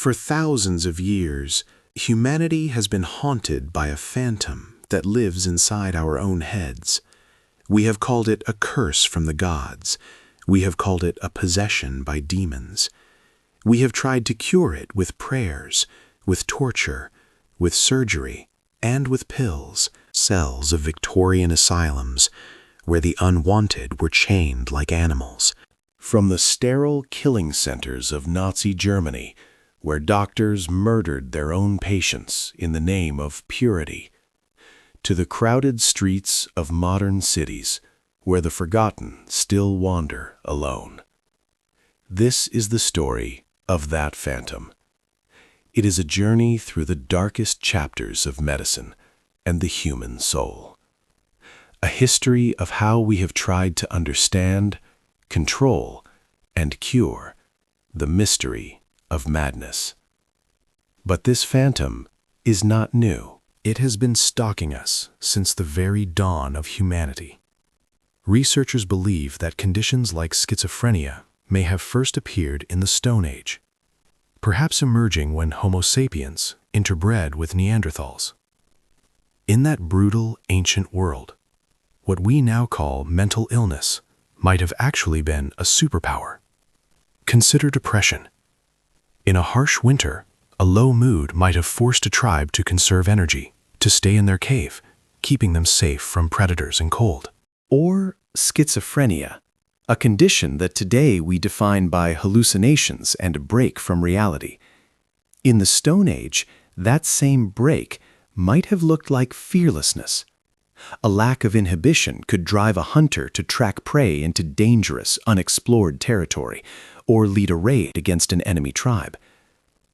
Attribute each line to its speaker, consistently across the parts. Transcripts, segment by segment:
Speaker 1: For thousands of years, humanity has been haunted by a phantom that lives inside our own heads. We have called it a curse from the gods. We have called it a possession by demons. We have tried to cure it with prayers, with torture, with surgery, and with pills, cells of Victorian asylums, where the unwanted were chained like animals. From the sterile killing centers of Nazi Germany, where doctors murdered their own patients in the name of purity, to the crowded streets of modern cities, where the forgotten still wander alone. This is the story of that phantom. It is a journey through the darkest chapters of medicine and the human soul. A history of how we have tried to understand, control, and cure the mystery of madness. But this phantom is not new. It has been stalking us since the very dawn of humanity. Researchers believe that conditions like schizophrenia may have first appeared in the Stone Age, perhaps emerging when Homo sapiens interbred with Neanderthals. In that brutal, ancient world, what we now call mental illness might have actually been a superpower. Consider depression. In a harsh winter, a low mood might have forced a tribe to conserve energy, to stay in their cave, keeping them safe from predators and cold. Or schizophrenia, a condition that today we define by hallucinations and a break from reality. In the Stone Age, that same break might have looked like fearlessness. A lack of inhibition could drive a hunter to track prey into dangerous, unexplored territory, or lead a raid against an enemy tribe.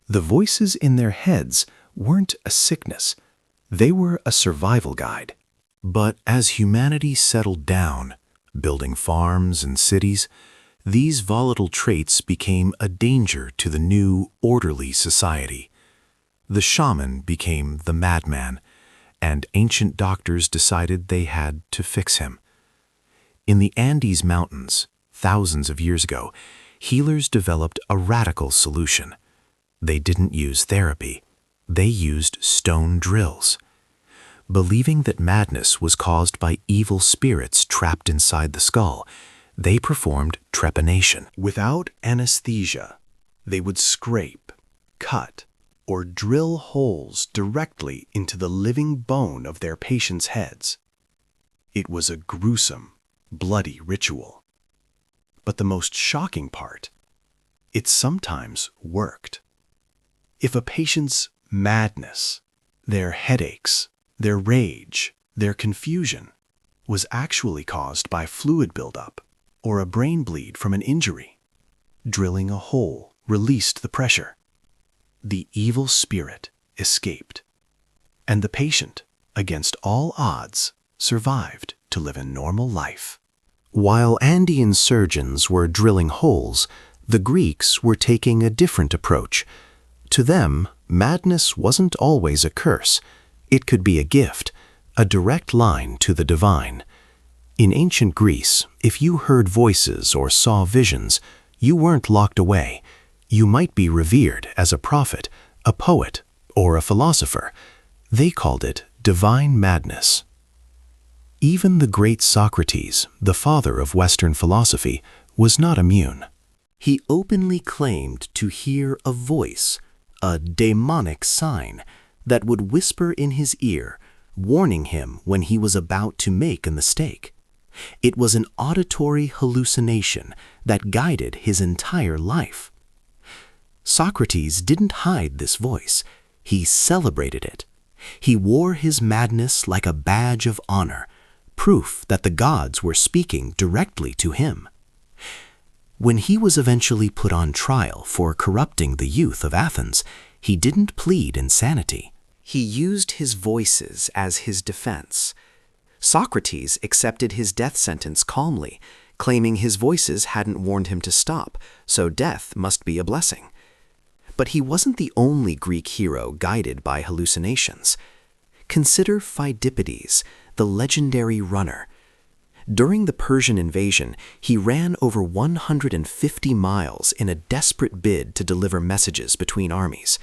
Speaker 1: The voices in their heads weren't a sickness. They were a survival guide. But as humanity settled down, building farms and cities, these volatile traits became a danger to the new, orderly society. The shaman became the madman, and ancient doctors decided they had to fix him. In the Andes Mountains, thousands of years ago, healers developed a radical solution. They didn't use therapy. They used stone drills. Believing that madness was caused by evil spirits trapped inside the skull, they performed trepanation. Without anesthesia, they would scrape, cut, or drill holes directly into the living bone of their patients' heads. It was a gruesome, bloody ritual. But the most shocking part, it sometimes worked. If a patient's madness, their headaches, their rage, their confusion, was actually caused by fluid buildup or a brain bleed from an injury, drilling a hole released the pressure. The evil spirit escaped, and the patient, against all odds, survived to live a normal life. While Andean surgeons were drilling holes, the Greeks were taking a different approach. To them, madness wasn't always a curse. It could be a gift, a direct line to the divine. In ancient Greece, if you heard voices or saw visions, you weren't locked away. You might be revered as a prophet, a poet, or a philosopher. They called it divine madness. Even the great Socrates, the father of Western philosophy, was not immune. He openly claimed to hear a voice, a demonic sign, that would whisper in his ear, warning him when he was about to make a mistake. It was an auditory hallucination that guided his entire life. Socrates didn't hide this voice. He celebrated it. He wore his madness like a badge of honor, proof that the gods were speaking directly to him. When he was eventually put on trial for corrupting the youth of Athens, he didn't plead insanity. He used his voices as his defense. Socrates accepted his death sentence calmly, claiming his voices hadn't warned him to stop, so death must be a blessing. But he wasn't the only Greek hero guided by hallucinations. Consider Phidippides, the legendary runner.
Speaker 2: During the Persian invasion, he ran over 150 miles in a desperate bid to deliver messages between armies.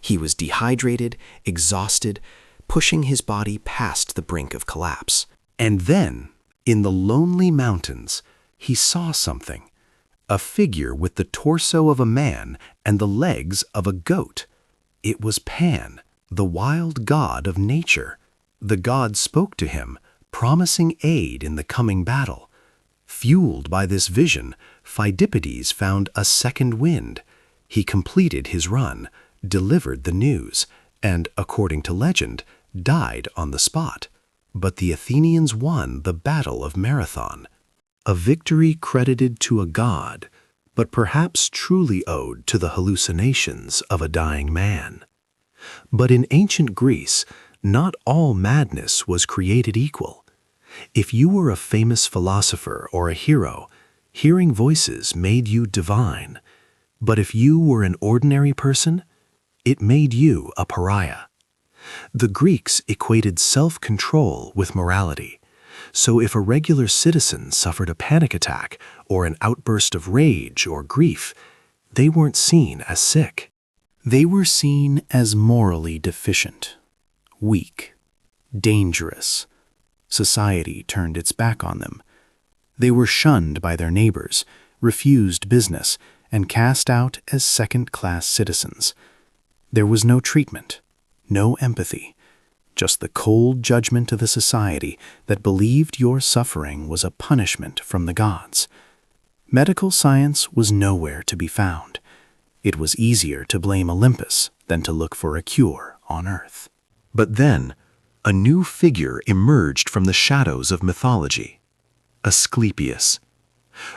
Speaker 2: He was dehydrated, exhausted, pushing his body past the brink of collapse.
Speaker 1: And then, in the lonely mountains, he saw something. A figure with the torso of a man and the legs of a goat. It was Pan, the wild god of nature. The god spoke to him, promising aid in the coming battle. Fueled by this vision, Pheidippides found a second wind. He completed his run, delivered the news, and, according to legend, died on the spot. But the Athenians won the Battle of Marathon, a victory credited to a god, but perhaps truly owed to the hallucinations of a dying man. But in ancient Greece, not all madness was created equal. If you were a famous philosopher or a hero, hearing voices made you divine. But if you were an ordinary person, it made you a pariah. The Greeks equated self-control with morality. So if a regular citizen suffered a panic attack or an outburst of rage or grief, they weren't seen as sick. They were seen as morally deficient, weak, dangerous. Society turned its back on them. They were shunned by their neighbors, refused business, and cast out as second-class citizens. There was no treatment, no empathy, just the cold judgment of a society that believed your suffering was a punishment from the gods. Medical science was nowhere to be found. It was easier to blame Olympus than to look for a cure on Earth. But then, a new figure emerged from the shadows of mythology, Asclepius.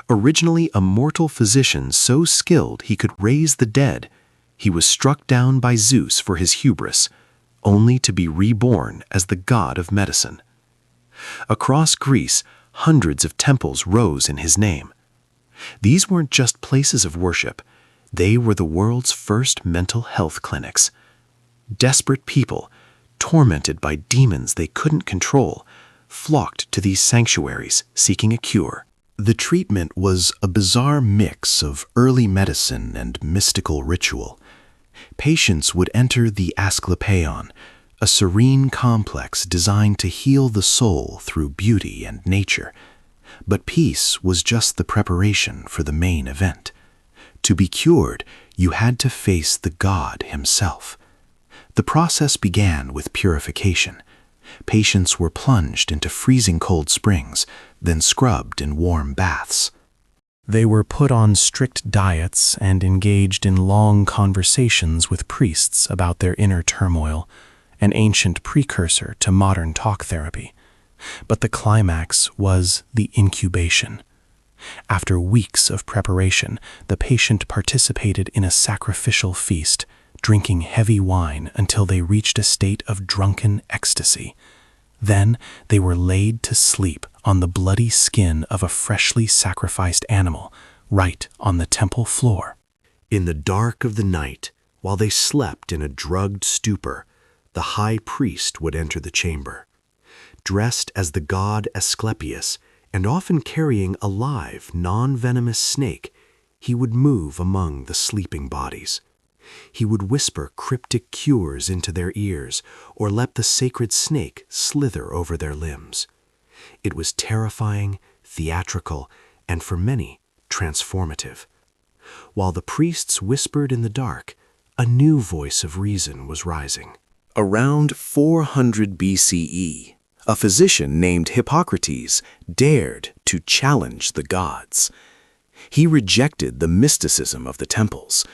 Speaker 1: Originally a mortal physician so skilled he could raise the dead, he was struck down by Zeus for his hubris, only to be reborn as the god of medicine. Across Greece, hundreds of temples rose in his name. These weren't just places of worship, they were the world's first mental health clinics. Desperate people, tormented by demons they couldn't control, flocked to these sanctuaries seeking a cure. The treatment was a bizarre mix of early medicine and mystical ritual. Patients would enter the Asclepion, a serene complex designed to heal the soul through beauty and nature. But peace was just the preparation for the main event. To be cured, you had to face the god himself. The process began with purification. Patients were plunged into freezing cold springs, then scrubbed in warm baths. They were put on strict diets and engaged in long conversations with priests about their inner turmoil, an ancient precursor to modern talk therapy. But the climax was the incubation. After weeks of preparation, the patient participated in a sacrificial feast, drinking heavy wine until they reached a state of drunken ecstasy. Then they were laid to sleep on the bloody skin of a freshly sacrificed animal, right on the temple floor. In the dark of the night, while they slept in a drugged stupor, the high priest would enter the chamber. Dressed as the god Asclepius, and often carrying a live, non-venomous snake, he would move among the sleeping bodies. He would whisper cryptic cures into their ears or let the sacred snake slither over their limbs. It was terrifying, theatrical, and for many, transformative. While the priests whispered in the dark, a new voice of reason was rising. Around 400 BCE, a physician named Hippocrates dared to challenge the gods. He rejected the mysticism of the temples.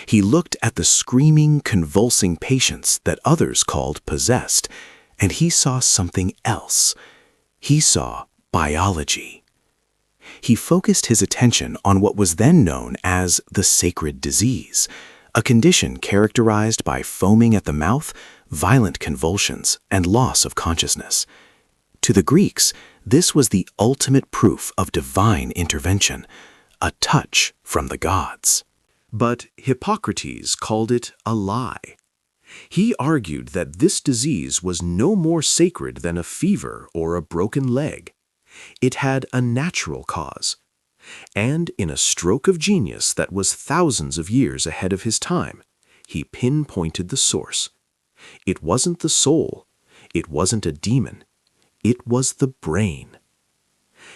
Speaker 1: He looked at the screaming, convulsing patients that others called possessed, and he saw something else. He saw biology. He focused his attention on what was then known as the sacred disease, a condition characterized by foaming at the mouth, violent convulsions, and loss of consciousness. To the Greeks, this was the ultimate proof of divine intervention, a touch from the gods. But Hippocrates called it a lie. He argued that this disease was no more sacred than a fever or a broken leg.
Speaker 2: It had a natural cause. And in a stroke of genius that was thousands of years ahead of his time, he pinpointed the source. It wasn't the soul. It wasn't a demon. It was the brain.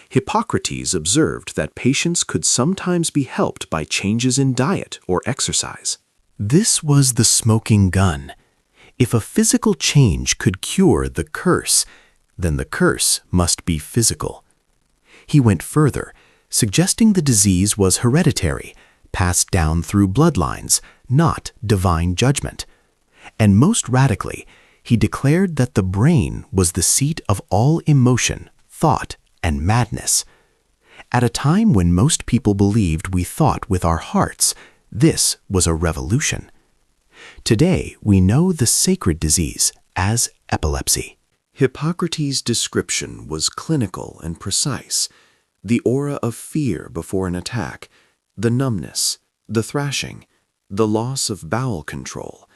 Speaker 2: Hippocrates observed that patients could sometimes be helped by changes in diet or exercise. This was the smoking gun. If a physical change could cure the curse, then the curse must be physical. He went further, suggesting the disease was hereditary, passed down through bloodlines, not divine judgment. And most radically, he declared that the brain was the seat of all emotion, thought, and madness. At a time when most people believed we thought with our hearts, this was a revolution. Today, we know the sacred disease as epilepsy. Hippocrates' description was clinical and precise. The aura of fear before an attack, the numbness, the thrashing, the loss of bowel control.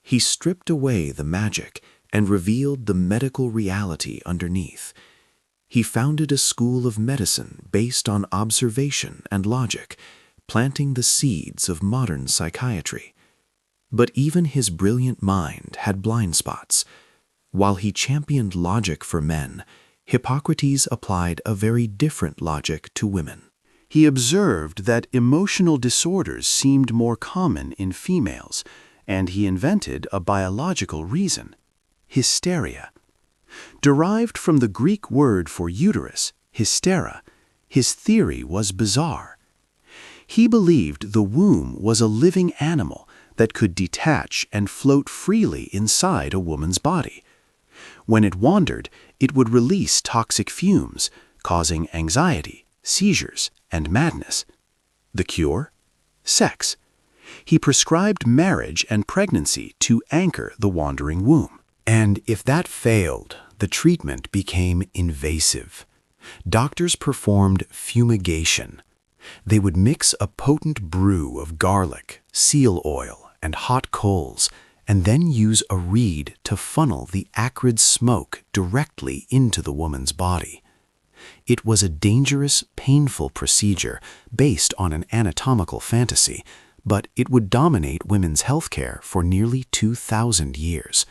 Speaker 2: He stripped away the magic and revealed the medical reality underneath. He founded a school of medicine based on observation and logic, planting the seeds of modern psychiatry. But even his brilliant mind had blind spots. While he championed logic for men, Hippocrates applied a very different logic to women. He observed that emotional disorders seemed more common in females, and he invented a biological reason: hysteria. Derived from the Greek word for uterus, hystera, his theory was bizarre. He believed the womb was a living animal that could detach and float freely inside a woman's body. When it wandered, it would release toxic fumes, causing anxiety, seizures, and madness. The cure? Sex. He prescribed marriage and pregnancy to anchor the wandering womb. And if that failed, the treatment became invasive. Doctors performed fumigation. They would mix a potent brew of garlic, seal oil, and hot coals, and then use a reed to funnel the acrid smoke directly into the woman's body. It was a dangerous, painful procedure based on an anatomical fantasy, but it would dominate women's healthcare for nearly 2,000 years.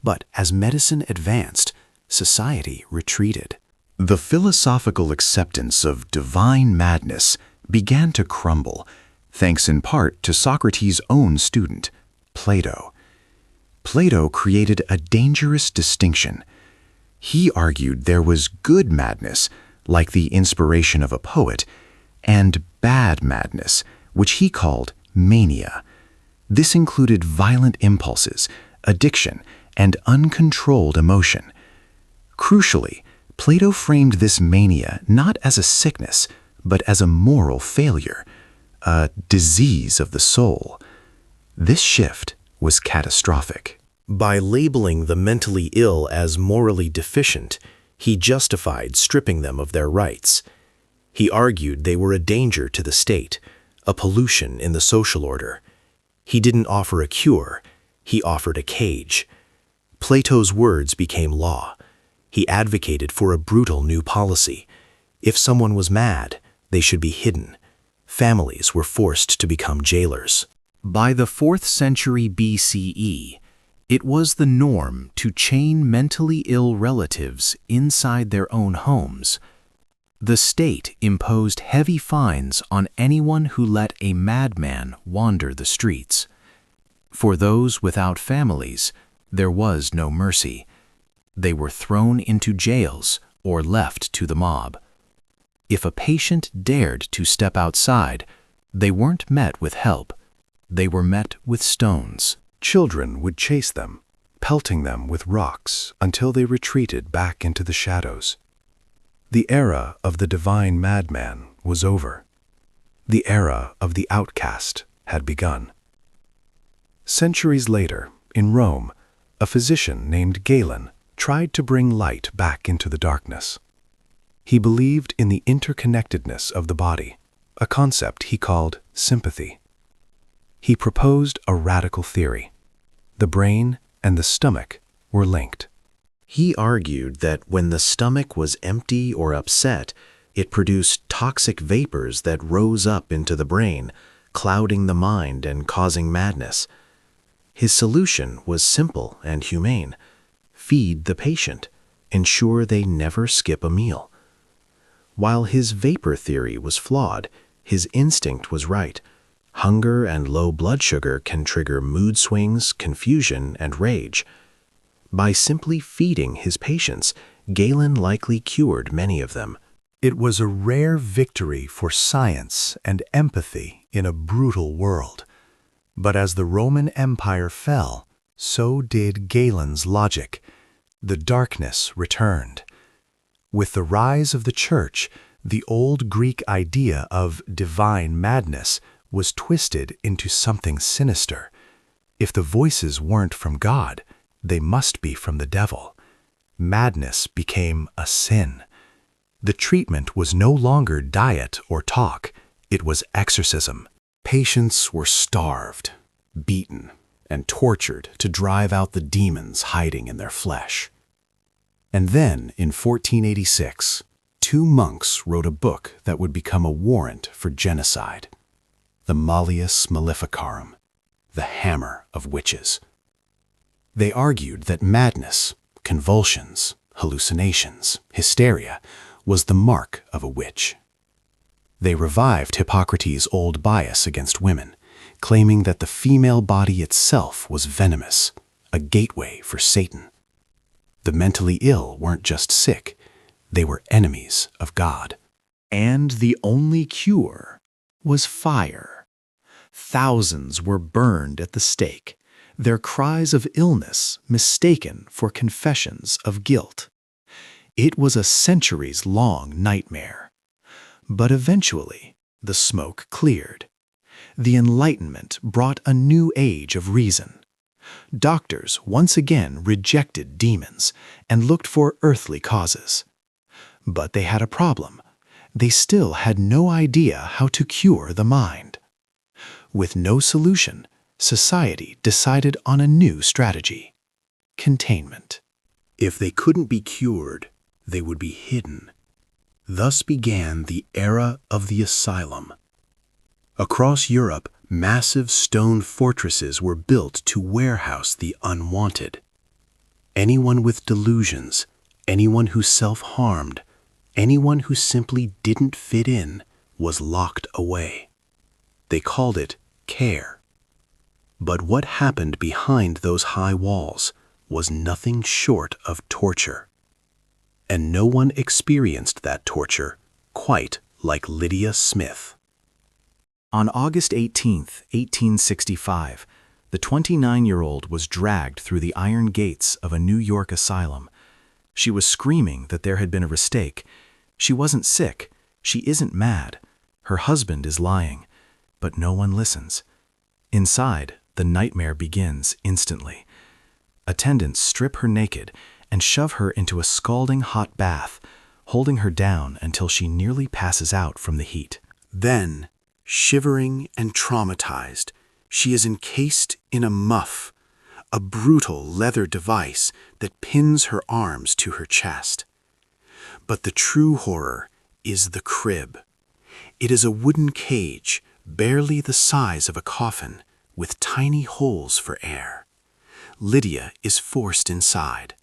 Speaker 2: But as medicine advanced, society retreated. The philosophical acceptance of divine madness began to crumble, thanks in part to Socrates' own student, Plato. Plato created a dangerous distinction. He argued there was good madness, like the inspiration of a poet, and bad madness, which he called mania. This included violent impulses, addiction, and uncontrolled emotion. Crucially, Plato framed this mania not as a sickness, but as a moral failure, a disease of the soul. This shift was catastrophic. By labeling the mentally ill as morally deficient, he justified stripping them of their rights. He argued they were a danger to the state, a pollution in the social order. He didn't offer a cure, he offered a cage. Plato's words became law. He advocated for a brutal new policy. If someone was mad, they should be hidden. Families were forced to become jailers. By the 4th century BCE, it was the norm to chain mentally ill relatives inside their own homes. The state imposed heavy fines on anyone who let a madman wander the streets. For those without families, there was no mercy. They were thrown into jails or left to the mob. If a patient dared to step outside, they weren't met with help. They were met with stones. Children would chase them, pelting them with rocks until they retreated back into the shadows. The era of the divine madman was over. The era of the outcast had begun. Centuries later, in Rome, a physician named Galen tried to bring light back into the darkness. He believed in the interconnectedness of the body, a concept he called sympathy. He proposed a radical theory. The brain and the stomach were linked.
Speaker 1: He argued that when the stomach was empty or upset, it produced toxic vapors that rose up into the brain, clouding the mind and causing madness. His solution was simple and humane: feed the patient, ensure they never skip a meal. While his vapor theory was flawed, his instinct was right. Hunger and low blood sugar can trigger mood swings, confusion, and rage. By simply feeding his patients, Galen likely cured many of them.
Speaker 3: It was a rare victory for science and empathy in a brutal world. But as the Roman Empire fell, so did Galen's logic. The darkness returned. With the rise of the Church, the old Greek idea of divine madness was twisted into something sinister. If the voices weren't from God, they must be from the devil. Madness became a sin. The treatment was no longer diet or talk, it was exorcism. Patients were starved, beaten, and tortured to drive out the demons hiding in their flesh. And then, in 1486, 2 monks wrote a book that would become a warrant for genocide: the Malleus Maleficarum, the Hammer of Witches. They argued that madness, convulsions, hallucinations, hysteria, was the mark of a witch. They revived Hippocrates' old bias against women, claiming that the female body itself was venomous, a gateway for Satan. The mentally ill weren't just sick, they were enemies of God.
Speaker 2: And the only cure was fire. Thousands were burned at the stake, their cries of illness mistaken for confessions of guilt. It was a centuries-long nightmare. But eventually, the smoke cleared. The Enlightenment brought a new age of reason. Doctors once again rejected demons and looked for earthly causes. But they had a problem. They still had no idea how to cure the mind. With no solution, society decided on a new strategy: containment.
Speaker 1: If they couldn't be cured, they would be hidden. Thus began the era of the asylum. Across Europe, massive stone fortresses were built to warehouse the unwanted. Anyone with delusions, anyone who self-harmed, anyone who simply didn't fit in, was locked away. They called it care. But what happened behind those high walls was nothing short of torture. And no one experienced that torture quite like Lydia Smith.
Speaker 2: On August 18, 1865, the 29-year-old was dragged through the iron gates of a New York asylum. She was screaming that there had been a mistake. She wasn't sick. She isn't mad. Her husband is lying. But no one listens. Inside, the nightmare begins instantly. Attendants strip her naked and shove her into a scalding hot bath, holding her down until she nearly passes out from the heat.
Speaker 1: Then, shivering and traumatized, she is encased in a muff, a brutal leather device that pins her arms to her chest. But the true horror is the crib. It is a wooden cage, barely the size of a coffin, with tiny holes for air. Lydia is forced inside.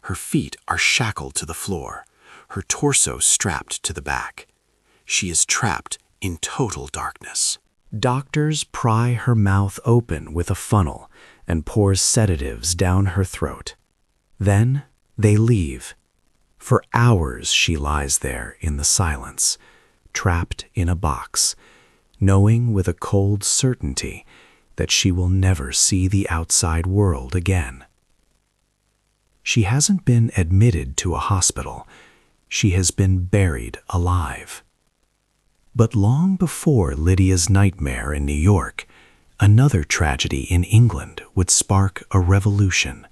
Speaker 1: Her feet are shackled to the floor, her torso strapped to the back. She is trapped in total darkness.
Speaker 2: Doctors pry her mouth open with a funnel and pour sedatives down her throat. Then they leave. For hours she lies there in the silence, trapped in a box, knowing with a cold certainty that she will never see the outside world again. She hasn't been admitted to a hospital. She has been buried alive. But long before Lydia's nightmare in New York, another tragedy in England would spark a revolution.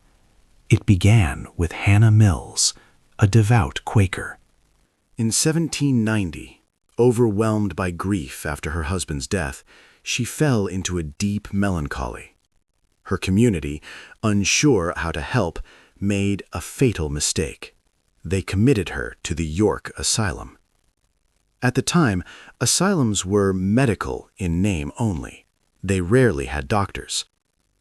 Speaker 2: It began with Hannah Mills, a devout Quaker.
Speaker 1: In 1790, overwhelmed by grief after her husband's death, she fell into a deep melancholy. Her community, unsure how to help, made a fatal mistake. They committed her to the York Asylum. At the time, asylums were medical in name only. They rarely had doctors.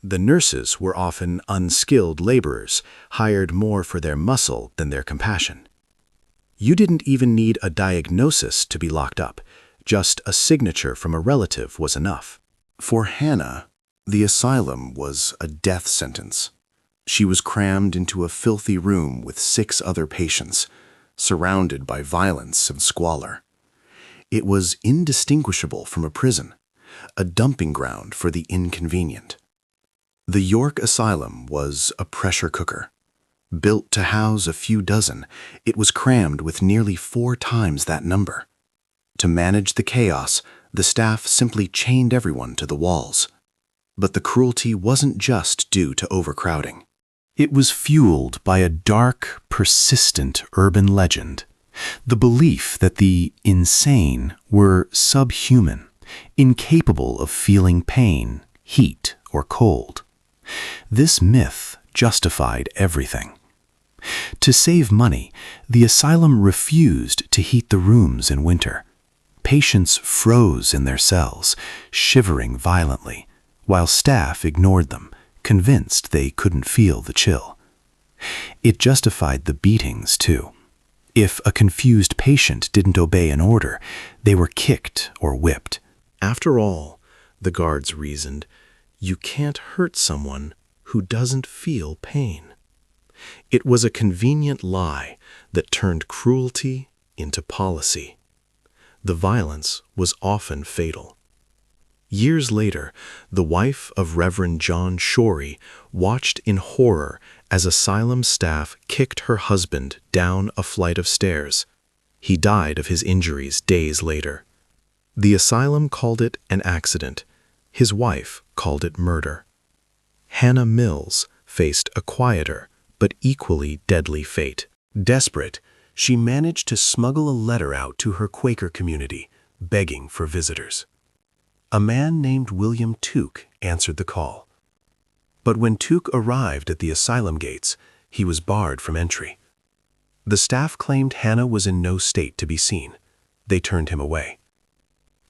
Speaker 1: The nurses were often unskilled laborers, hired more for their muscle than their compassion. You didn't even need a diagnosis to be locked up. Just a signature from a relative was enough. For Hannah, the asylum was a death sentence. She was crammed into a filthy room with 6 other patients, surrounded by violence and squalor. It was indistinguishable from a prison, a dumping ground for the inconvenient. The York Asylum was a pressure cooker. Built to house a few dozen, it was crammed with nearly 4 times that number. To manage the chaos, the staff simply chained everyone to the walls. But the cruelty wasn't just due to overcrowding. It was fueled by a dark, persistent urban legend, the belief that the insane were subhuman, incapable of feeling pain, heat, or cold. This myth justified everything. To save money, the asylum refused to heat the rooms in winter. Patients froze in their cells, shivering violently, while staff ignored them, convinced they couldn't feel the chill. It justified the beatings, too. If a confused patient didn't obey an order, they were kicked or whipped. After all, the guards reasoned, you can't hurt someone who doesn't feel pain. It was a convenient lie that turned cruelty into policy. The violence was often fatal. Years later, the wife of Reverend John Shorey watched in horror as asylum staff kicked her husband down a flight of stairs. He died of his injuries days later. The asylum called it an accident. His wife called it murder. Hannah Mills faced a quieter but equally deadly fate. Desperate, she managed to smuggle a letter out to her Quaker community, begging for visitors. A man named William Tuke answered the call. But when Tuke arrived at the asylum gates, he was barred from entry. The staff claimed Hannah was in no state to be seen. They turned him away.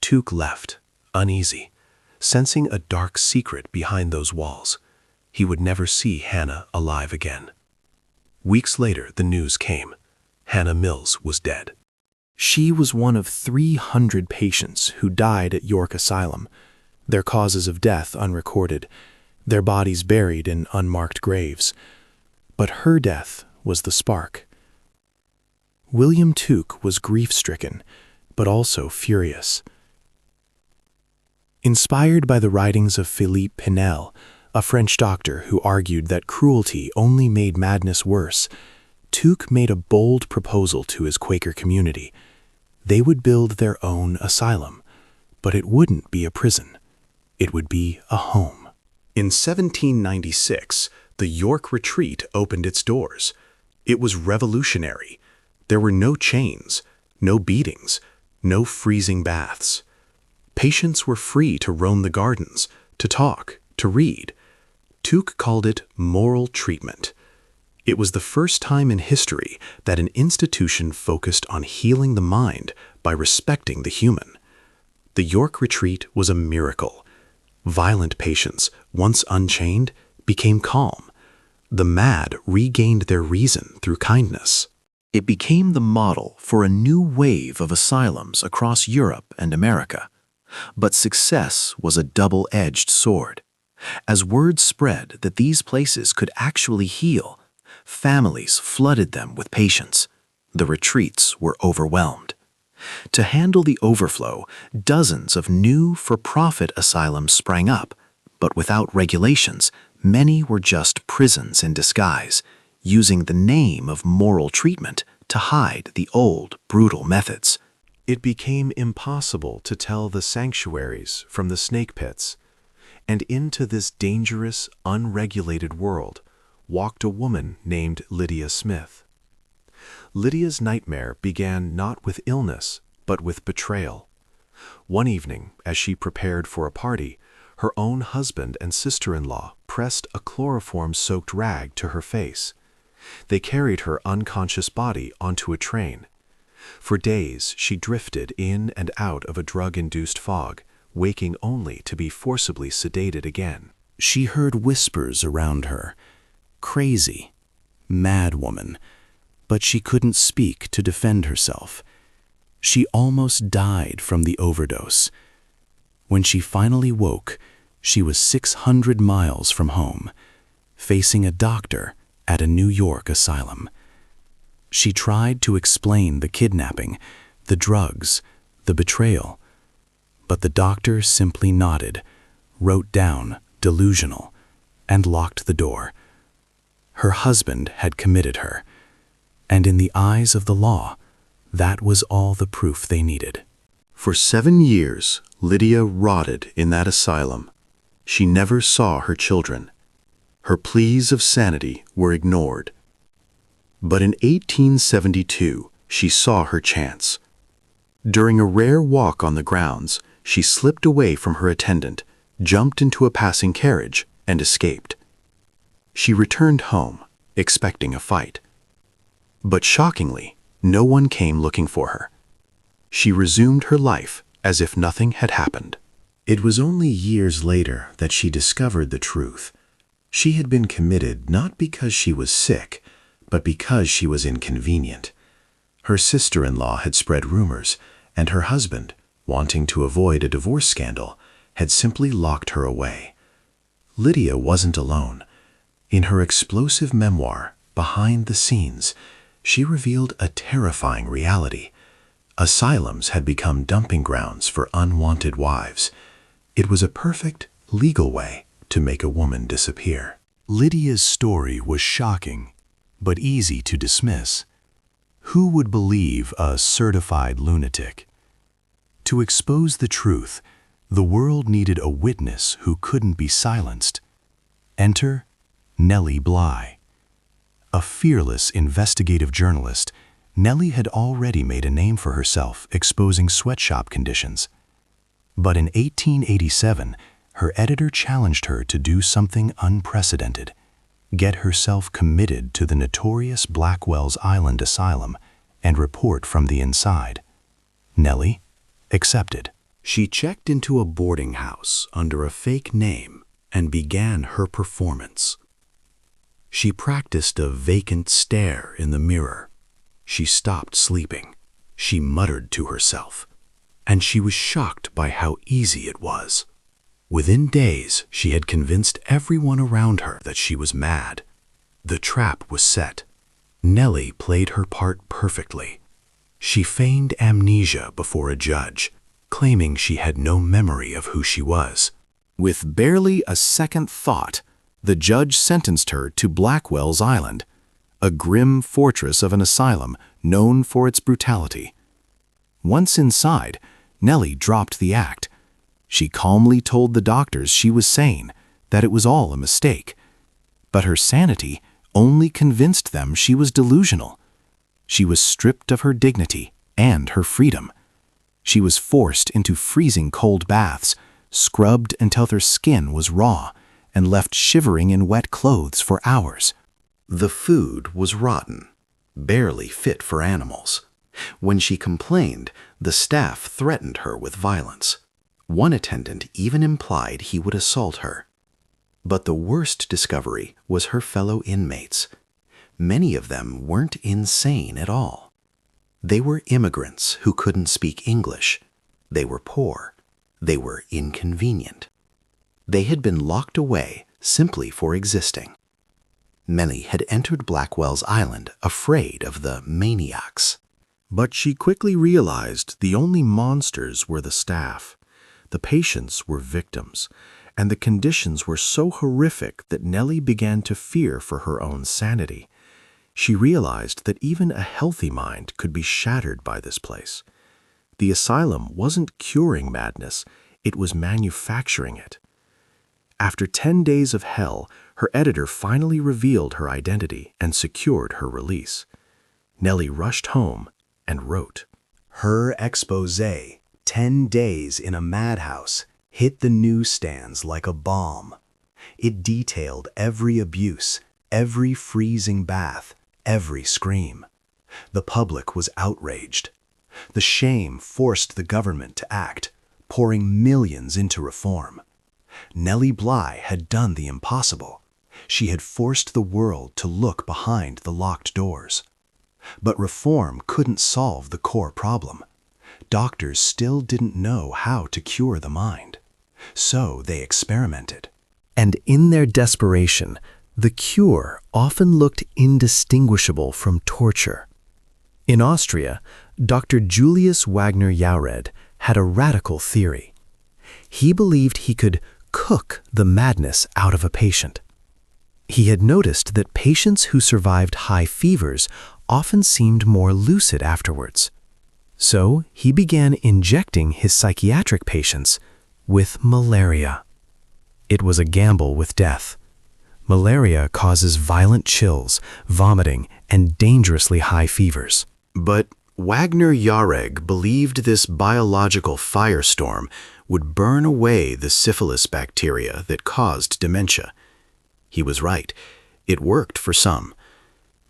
Speaker 1: Tuke left, uneasy, sensing a dark secret behind those walls. He would never see Hannah alive again. Weeks later, the news came. Hannah Mills was dead. She was one of 300 patients who died at York Asylum, their causes of death unrecorded, their bodies buried in unmarked graves. But her death was the spark. William Tuke was grief-stricken, but also furious. Inspired by the writings of Philippe Pinel, a French doctor who argued that cruelty only made madness worse, Tuke made a bold proposal to his Quaker community. They would build their own asylum, but it wouldn't be a prison. It would be a home. In 1796, the York Retreat opened its doors. It was revolutionary. There were no chains, no beatings, no freezing baths. Patients were free to roam the gardens, to talk, to read. Tuke called it moral treatment. It was the first time in history that an institution focused on healing the mind by respecting the human. The York Retreat was a miracle. Violent patients, once unchained, became calm. The mad regained their reason through kindness. It became the model for a new wave of asylums across Europe and America. But success was a double-edged sword. As word spread that these places could actually heal, families flooded them with patients. The retreats were overwhelmed. To handle the overflow, dozens of new for-profit asylums sprang up, but without regulations, many were just prisons in disguise, using the name of moral treatment to hide the old, brutal methods. It became impossible to tell the sanctuaries from the snake pits, and into this dangerous, unregulated world walked a woman named Lydia Smith. Lydia's nightmare began not with illness, but with betrayal. One evening, as she prepared for a party, her own husband and sister-in-law pressed a chloroform-soaked rag to her face. They carried her unconscious body onto a train. For days, she drifted in and out of a drug-induced fog, waking only to be forcibly sedated again.
Speaker 2: She heard whispers around her. Crazy, mad woman, but she couldn't speak to defend herself. She almost died from the overdose. When she finally woke, she was 600 miles from home, facing a doctor at a New York asylum. She tried to explain the kidnapping, the drugs, the betrayal, but the doctor simply nodded, wrote down delusional, and locked the door. Her husband had committed her, and in the eyes of the law, that was all the proof they needed.
Speaker 1: For 7 years, Lydia rotted in that asylum. She never saw her children. Her pleas of sanity were ignored. But in 1872, she saw her chance. During a rare walk on the grounds, she slipped away from her attendant, jumped into a passing carriage, and escaped. She returned home, expecting a fight. But shockingly, no one came looking for her. She resumed her life as if nothing had happened. It was only years later that she discovered the truth. She had been committed not because she was sick, but because she was inconvenient. Her sister-in-law had spread rumors, and her husband, wanting to avoid a divorce scandal, had simply locked her away. Lydia wasn't alone. In her explosive memoir, Behind the Scenes, she revealed a terrifying reality. Asylums had become dumping grounds for unwanted wives. It was a perfect, legal way to make a woman disappear.
Speaker 3: Lydia's story was shocking, but easy to dismiss. Who would believe a certified lunatic? To expose the truth, the world needed a witness who couldn't be silenced. Enter Nellie Bly. A fearless investigative journalist, Nellie had already made a name for herself exposing sweatshop conditions. But in 1887, her editor challenged her to do something unprecedented: get herself committed to the notorious Blackwell's Island Asylum and report from the inside. Nellie accepted.
Speaker 2: She checked into a boarding house under a fake name and began her performance. She practiced a vacant stare in the mirror. She stopped sleeping. She muttered to herself. And she was shocked by how easy it was. Within days, she had convinced everyone around her that she was mad. The trap was set. Nellie played her part perfectly. She feigned amnesia before a judge, claiming she had no memory of who she was. With barely a second thought, the judge sentenced her to Blackwell's Island, a grim fortress of an asylum known for its brutality. Once inside, Nellie dropped the act. She calmly told the doctors she was sane, that it was all a mistake. But her sanity only convinced them she was delusional. She was stripped of her dignity and her freedom. She was forced into freezing cold baths, scrubbed until her skin was raw, and left shivering in wet clothes for hours. The food was rotten, barely fit for animals. When she complained, the staff threatened her with violence. One attendant even implied he would assault her. But the worst discovery was her fellow inmates. Many of them weren't insane at all. They were immigrants who couldn't speak English. They were poor. They were inconvenient. They had been locked away simply for existing. Many had entered Blackwell's Island afraid of the maniacs. But she quickly realized the only monsters were the staff. The patients were victims, and the conditions were so horrific that Nellie began to fear for her own sanity. She realized that even a healthy mind could be shattered by this place. The asylum wasn't curing madness, it was manufacturing it. After 10 days of hell, her editor finally revealed her identity and secured her release. Nellie rushed home and wrote.
Speaker 3: Her expose, 10 Days in a Madhouse, hit the newsstands like a bomb. It detailed every abuse, every freezing bath, every scream. The public was outraged. The shame forced the government to act, pouring millions into reform. Nellie Bly had done the impossible. She had forced the world to look behind the locked doors. But reform couldn't solve the core problem. Doctors still didn't know how to cure the mind. So they experimented. And in their desperation, the cure often looked indistinguishable from torture. In Austria, Dr. Julius Wagner-Jauregg had a radical theory. He believed he could cook the madness out of a patient. He had noticed that patients who survived high fevers often seemed more lucid afterwards. So he began injecting his psychiatric patients with malaria. It was a gamble with death. Malaria causes violent chills, vomiting, and dangerously high fevers.
Speaker 1: But Wagner-Jauregg believed this biological firestorm would burn away the syphilis bacteria that caused dementia. He was right. It worked for some.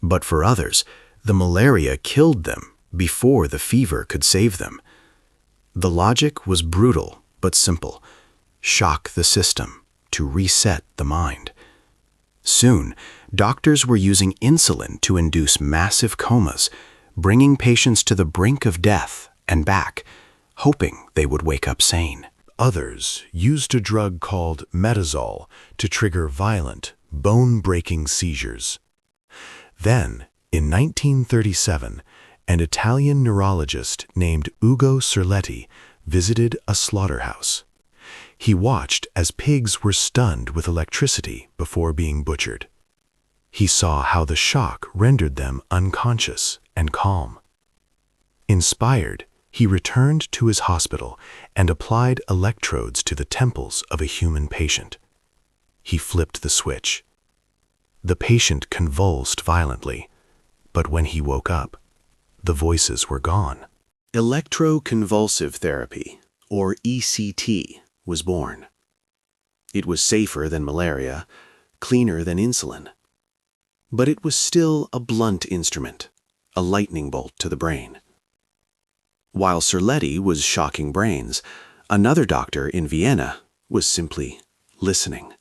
Speaker 1: But for others, the malaria killed them before the fever could save them. The logic was brutal but simple. Shock the system to reset the mind. Soon, doctors were using insulin to induce massive comas, bringing patients to the brink of death and back, hoping they would wake up sane.
Speaker 3: Others used a drug called metazol to trigger violent, bone-breaking seizures. Then, in 1937, an Italian neurologist named Ugo Cerletti visited a slaughterhouse. He watched as pigs were stunned with electricity before being butchered. He saw how the shock rendered them unconscious and calm. Inspired, he returned to his hospital and applied electrodes to the temples of a human patient. He flipped the switch. The patient convulsed violently, but when he woke up, the voices were gone.
Speaker 1: Electroconvulsive therapy, or ECT, was born. It was safer than malaria, cleaner than insulin. But it was still a blunt instrument, a lightning bolt to the brain. While Cerletti was shocking brains, another doctor in Vienna was simply listening.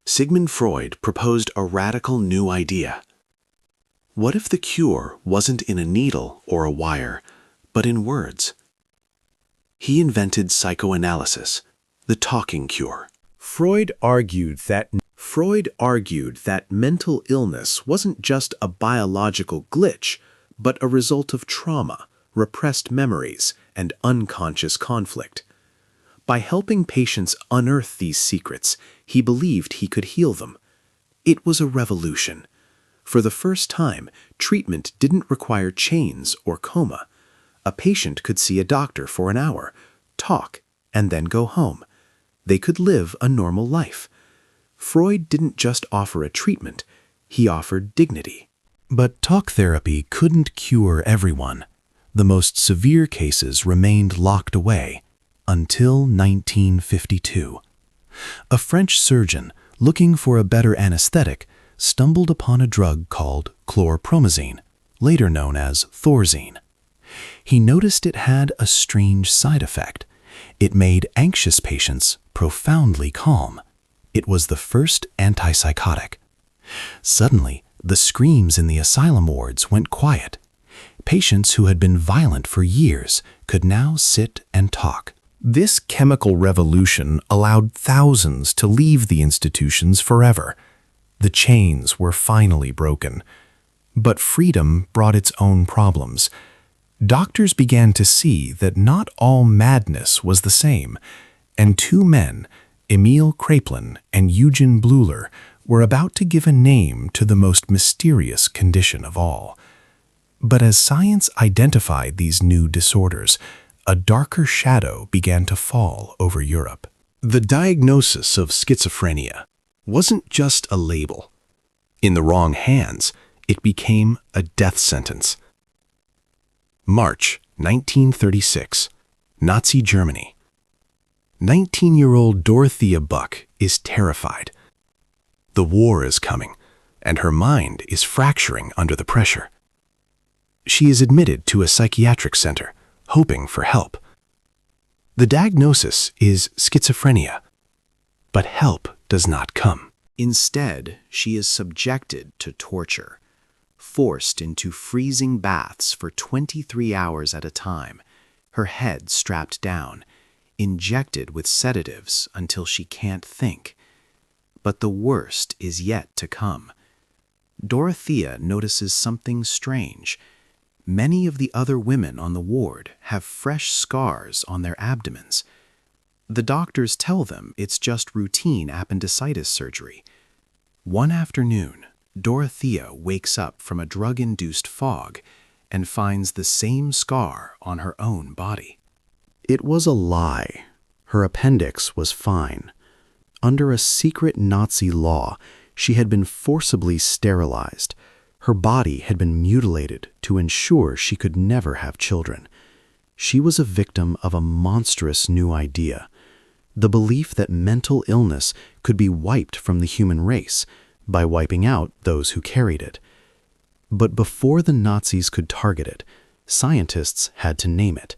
Speaker 1: Sigmund Freud proposed a radical new idea. What if the cure wasn't in a needle or a wire, but in words? He invented psychoanalysis, the talking cure. Freud argued that mental illness wasn't just a biological glitch, but a result of trauma, repressed memories, and unconscious conflict. By helping patients unearth these secrets, he believed he could heal them. It was a revolution. For the first time, treatment didn't require chains or coma. A patient could see a doctor for an hour, talk, and then go home. They could live a normal life. Freud didn't just offer a treatment, he offered dignity.
Speaker 3: But talk therapy couldn't cure everyone. The most severe cases remained locked away until 1952. A French surgeon, looking for a better anesthetic, stumbled upon a drug called chlorpromazine, later known as Thorazine. He noticed it had a strange side effect. It made anxious patients profoundly calm. It was the first antipsychotic. Suddenly, the screams in the asylum wards went quiet. Patients who had been violent for years could now sit and talk. This chemical revolution allowed thousands to leave the institutions forever. The chains were finally broken. But freedom brought its own problems. Doctors began to see that not all madness was the same, and two men, Emil Kraepelin and Eugen Bleuler, were about to give a name to the most mysterious condition of all. But as science identified these new disorders, a darker shadow began to fall over Europe.
Speaker 1: The diagnosis of schizophrenia wasn't just a label. In the wrong hands, it became a death sentence. March 1936, Nazi Germany. 19-year-old Dorothea Buck is terrified.
Speaker 3: The war is coming, and her mind is fracturing under the pressure. She is admitted to a psychiatric center, hoping for help. The diagnosis is schizophrenia, but help does not come.
Speaker 2: Instead, she is subjected to torture, forced into freezing baths for 23 hours at a time, her head strapped down, injected with sedatives until she can't think. But the worst is yet to come. Dorothea notices something strange. Many of the other women on the ward have fresh scars on their abdomens. The doctors tell them it's just routine appendicitis surgery. One afternoon, Dorothea wakes up from a drug-induced fog and finds the same scar on her own body.
Speaker 4: It was a lie. Her appendix was fine. Under a secret Nazi law, she had been forcibly sterilized. Her body had been mutilated to ensure she could never have children. She was a victim of a monstrous new idea. The belief that mental illness could be wiped from the human race by wiping out those who carried it. But before the Nazis could target it, scientists had to name it.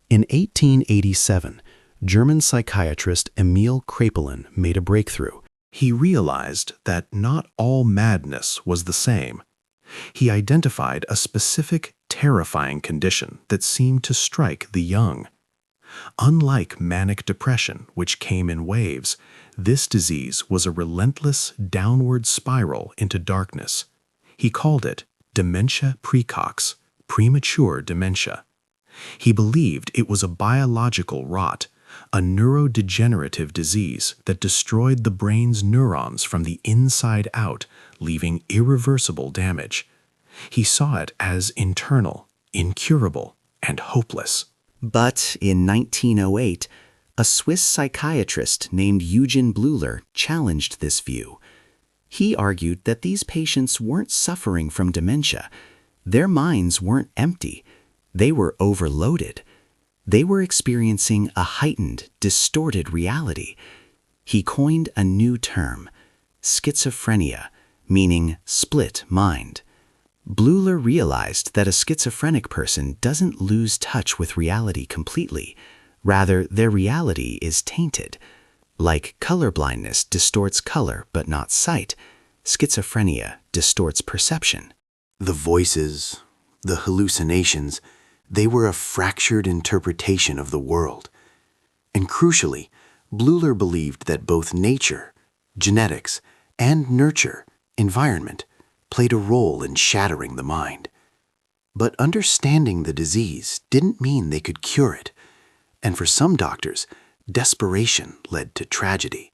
Speaker 4: In 1887, German psychiatrist Emil Kraepelin made a breakthrough.
Speaker 1: He realized that not all madness was the same. He identified a specific, terrifying condition that seemed to strike the young. Unlike manic depression, which came in waves, this disease was a relentless downward spiral into darkness. He called it dementia praecox, premature dementia. He believed it was a biological rot, a neurodegenerative disease that destroyed the brain's neurons from the inside out, leaving irreversible damage. He saw it as internal, incurable, and hopeless.
Speaker 2: But in 1908, a Swiss psychiatrist named Eugen Bleuler challenged this view. He argued that these patients weren't suffering from dementia. Their minds weren't empty. They were overloaded. They were experiencing a heightened, distorted reality. He coined a new term, schizophrenia, meaning split mind. Bleuler realized that a schizophrenic person doesn't lose touch with reality completely. Rather, their reality is tainted. Like colorblindness distorts color but not sight, schizophrenia distorts perception.
Speaker 4: The voices, the hallucinations, they were a fractured interpretation of the world. And crucially, Bleuler believed that both nature, genetics, and nurture, environment, played a role in shattering the mind. But understanding the disease didn't mean they could cure it. And for some doctors, desperation led to tragedy.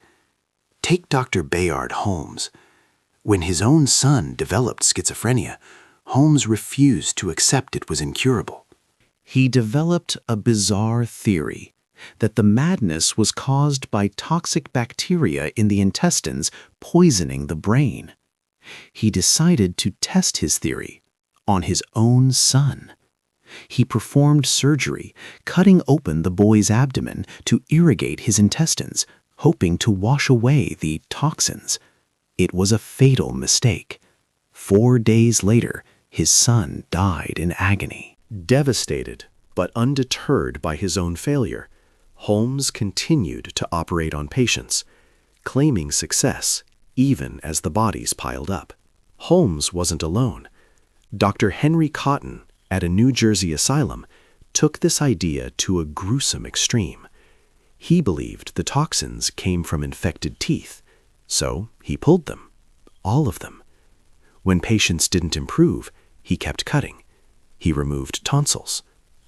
Speaker 4: Take Dr. Bayard Holmes. When his own son developed schizophrenia, Holmes refused to accept it was incurable.
Speaker 1: He developed a bizarre theory that the madness was caused by toxic bacteria in the intestines poisoning the brain. He decided to test his theory on his own son. He performed surgery, cutting open the boy's abdomen to irrigate his intestines, hoping to wash away the toxins. It was a fatal mistake. 4 days later, his son died in agony.
Speaker 3: Devastated, but undeterred by his own failure, Holmes continued to operate on patients, claiming success even as the bodies piled up. Holmes wasn't alone. Dr. Henry Cotton, at a New Jersey asylum, took this idea to a gruesome extreme. He believed the toxins came from infected teeth, so he pulled them, all of them. When patients didn't improve, he kept cutting. He removed tonsils,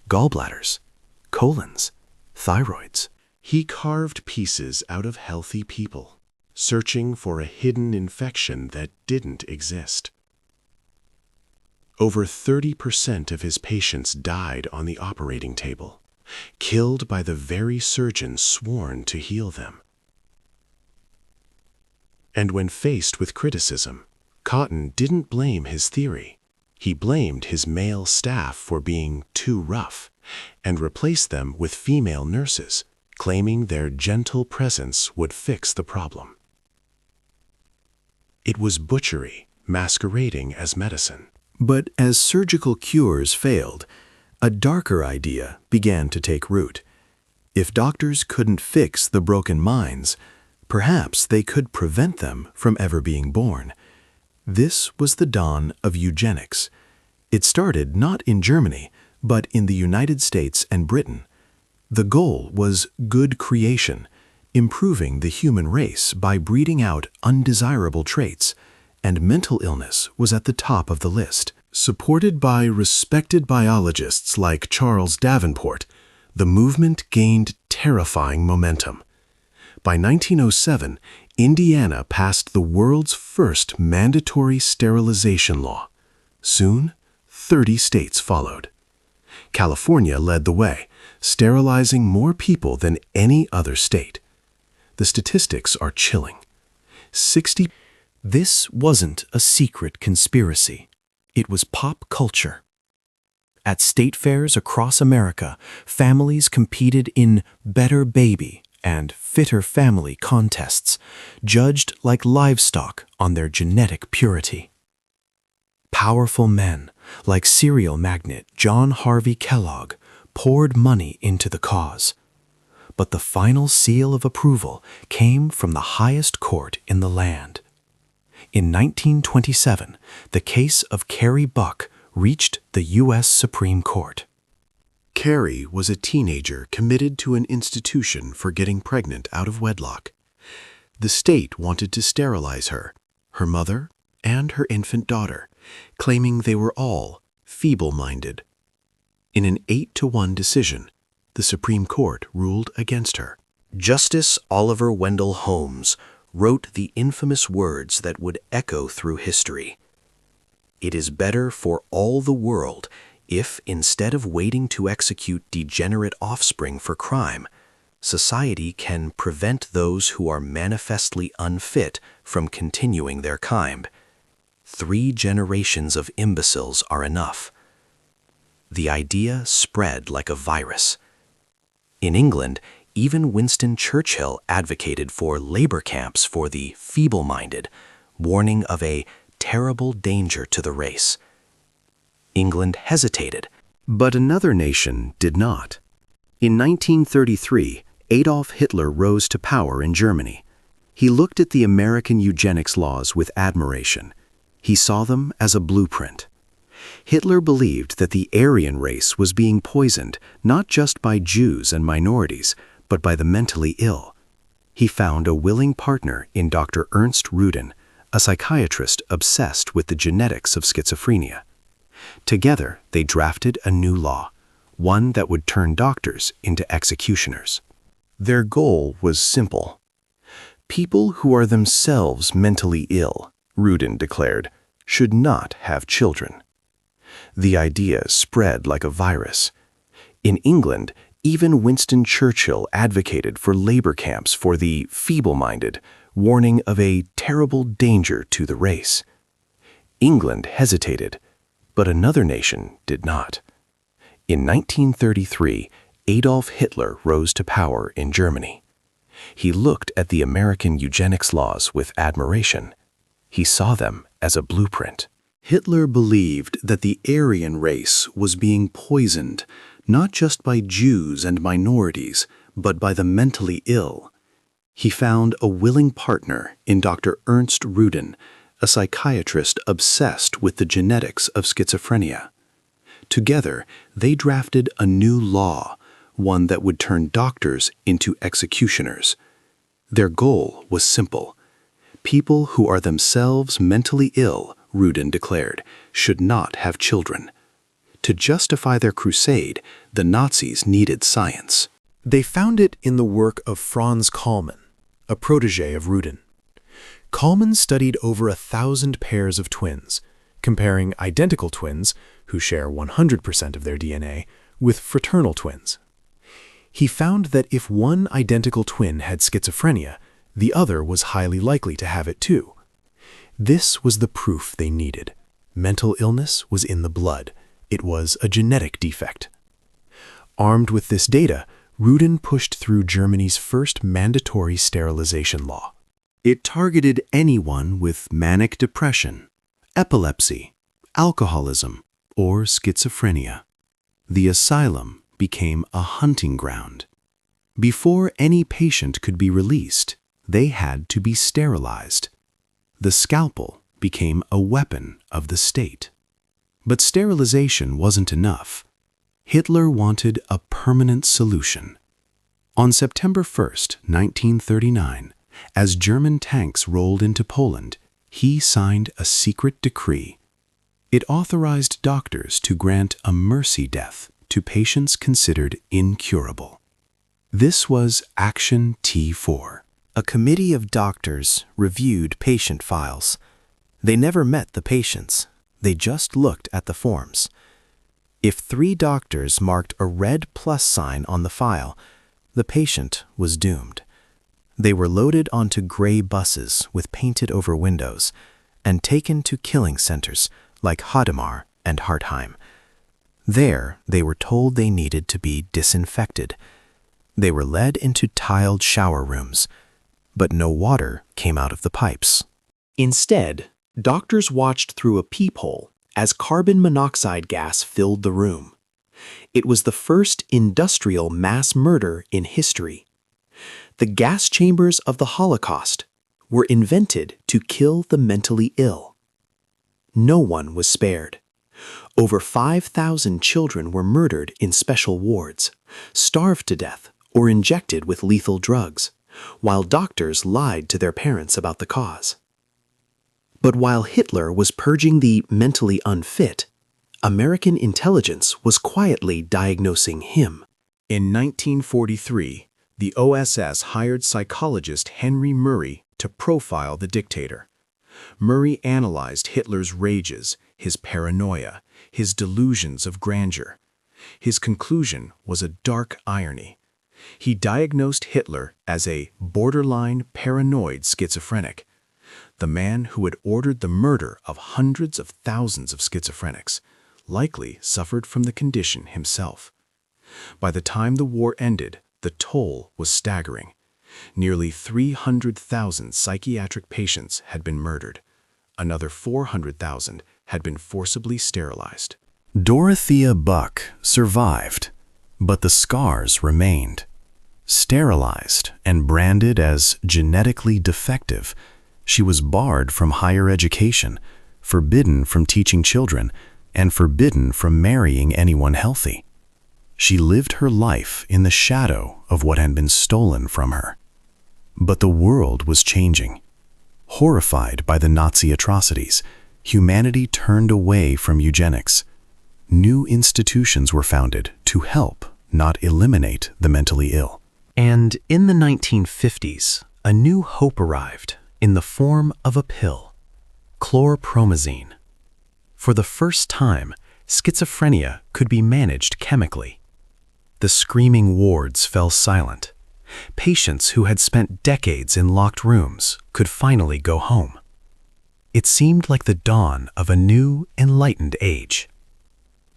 Speaker 3: gallbladders, colons, thyroids. He carved pieces out of healthy people, searching for a hidden infection that didn't exist. Over 30% of his patients died on the operating table, killed by the very surgeon sworn to heal them. And when faced with criticism, Cotton didn't blame his theory. He blamed his male staff for being too rough and replaced them with female nurses, claiming their gentle presence would fix the problem.
Speaker 1: It was butchery masquerading as medicine.
Speaker 4: But as surgical cures failed, a darker idea began to take root. If doctors couldn't fix the broken minds, perhaps they could prevent them from ever being born. This was the dawn of eugenics. It started not in Germany, but in the United States and Britain. The goal was good creation, improving the human race by breeding out undesirable traits, and mental illness was at the top of the list. Supported by respected biologists like Charles Davenport, the movement gained terrifying momentum. By 1907, Indiana passed the world's first mandatory sterilization law. Soon, 30 states followed. California led the way, sterilizing more people than any other state. The statistics are chilling. This wasn't a secret conspiracy. It was pop culture. At state fairs across America, families competed in Better Baby and Fitter Family contests, judged like livestock on their genetic purity. Powerful men, like cereal magnate John Harvey Kellogg, poured money into the cause. But the final seal of approval came from the highest court in the land. In 1927, the case of Carrie Buck reached the U.S. Supreme Court.
Speaker 1: Carrie was a teenager committed to an institution for getting pregnant out of wedlock. The state wanted to sterilize her, her mother, and her infant daughter, claiming they were all feeble-minded. In an 8-1 decision, the Supreme Court ruled against her.
Speaker 2: Justice Oliver Wendell Holmes wrote the infamous words that would echo through history. It is better for all the world if, instead of waiting to execute degenerate offspring for crime, society can prevent those who are manifestly unfit from continuing their kind. 3 generations of imbeciles are enough. The idea spread like a virus. In England, even Winston Churchill advocated for labor camps for the feeble-minded, warning of a terrible danger to the race. England hesitated,
Speaker 4: but another nation did not. In 1933, Adolf Hitler rose to power in Germany. He looked at the American eugenics laws with admiration. He saw them as a blueprint. Hitler believed that the Aryan race was being poisoned not just by Jews and minorities, but by the mentally ill. He found a willing partner in Dr. Ernst Rudin, a psychiatrist obsessed with the genetics of schizophrenia. Together, they drafted a new law, one that would turn doctors into executioners. Their goal was simple. People who are themselves mentally ill, Rudin declared, should not have children. The idea spread like a virus. In England, even Winston Churchill advocated for labor camps for the feeble-minded, warning of a terrible danger to the race. England hesitated, but another nation did not. In 1933, Adolf Hitler rose to power in Germany. He looked at the American eugenics laws with admiration. He saw them as a blueprint. Hitler believed that the Aryan race was being poisoned not just by Jews and minorities, but by the mentally ill. He found a willing partner in Dr. Ernst Rudin, a psychiatrist obsessed with the genetics of schizophrenia. Together, they drafted a new law, one that would turn doctors into executioners. Their goal was simple. People who are themselves mentally ill, Rudin declared, should not have children. To justify their crusade, the Nazis needed science. They found it in the work of Franz Kallmann, a protege of Rudin. Kallmann studied over 1,000 pairs of twins, comparing identical twins, who share 100% of their DNA, with fraternal twins. He found that if one identical twin had schizophrenia, the other was highly likely to have it too. This was the proof they needed. Mental illness was in the blood. It was a genetic defect. Armed with this data, Rudin pushed through Germany's first mandatory sterilization law. It targeted anyone with manic depression, epilepsy, alcoholism, or schizophrenia. The asylum became a hunting ground. Before any patient could be released, they had to be sterilized. The scalpel became a weapon of the state. But sterilization wasn't enough. Hitler wanted a permanent solution. On September 1st, 1939, as German tanks rolled into Poland, he signed a secret decree. It authorized doctors to grant a mercy death to patients considered incurable. This was Action T4.
Speaker 2: A committee of doctors reviewed patient files. They never met the patients. They just looked at the forms. If 3 doctors marked a red plus sign on the file, the patient was doomed. They were loaded onto gray buses with painted-over windows and taken to killing centers like Hadamar and Hartheim. There, they were told they needed to be disinfected. They were led into tiled shower rooms, but no water came out of the pipes. Instead, doctors watched through a peephole as carbon monoxide gas filled the room. It was the first industrial mass murder in history. The gas chambers of the Holocaust were invented to kill the mentally ill. No one was spared. Over 5,000 children were murdered in special wards, starved to death, or injected with lethal drugs, while doctors lied to their parents about the cause. But while Hitler was purging the mentally unfit, American intelligence was quietly diagnosing him.
Speaker 1: In 1943, the OSS hired psychologist Henry Murray to profile the dictator. Murray analyzed Hitler's rages, his paranoia, his delusions of grandeur. His conclusion was a dark irony. He diagnosed Hitler as a borderline paranoid schizophrenic, the man who had ordered the murder of hundreds of thousands of schizophrenics, likely suffered from the condition himself. By the time the war ended, the toll was staggering. Nearly 300,000 psychiatric patients had been murdered. Another 400,000 had been forcibly sterilized.
Speaker 4: Dorothea Buck survived, but the scars remained. Sterilized and branded as genetically defective, she was barred from higher education, forbidden from teaching children, and forbidden from marrying anyone healthy. She lived her life in the shadow of what had been stolen from her. But the world was changing. Horrified by the Nazi atrocities, humanity turned away from eugenics. New institutions were founded to help, not eliminate, the mentally ill. And in the 1950s, a new hope arrived in the form of a pill, chlorpromazine. For the first time, schizophrenia could be managed chemically. The screaming wards fell silent. Patients who had spent decades in locked rooms could finally go home. It seemed like the dawn of a new, enlightened age.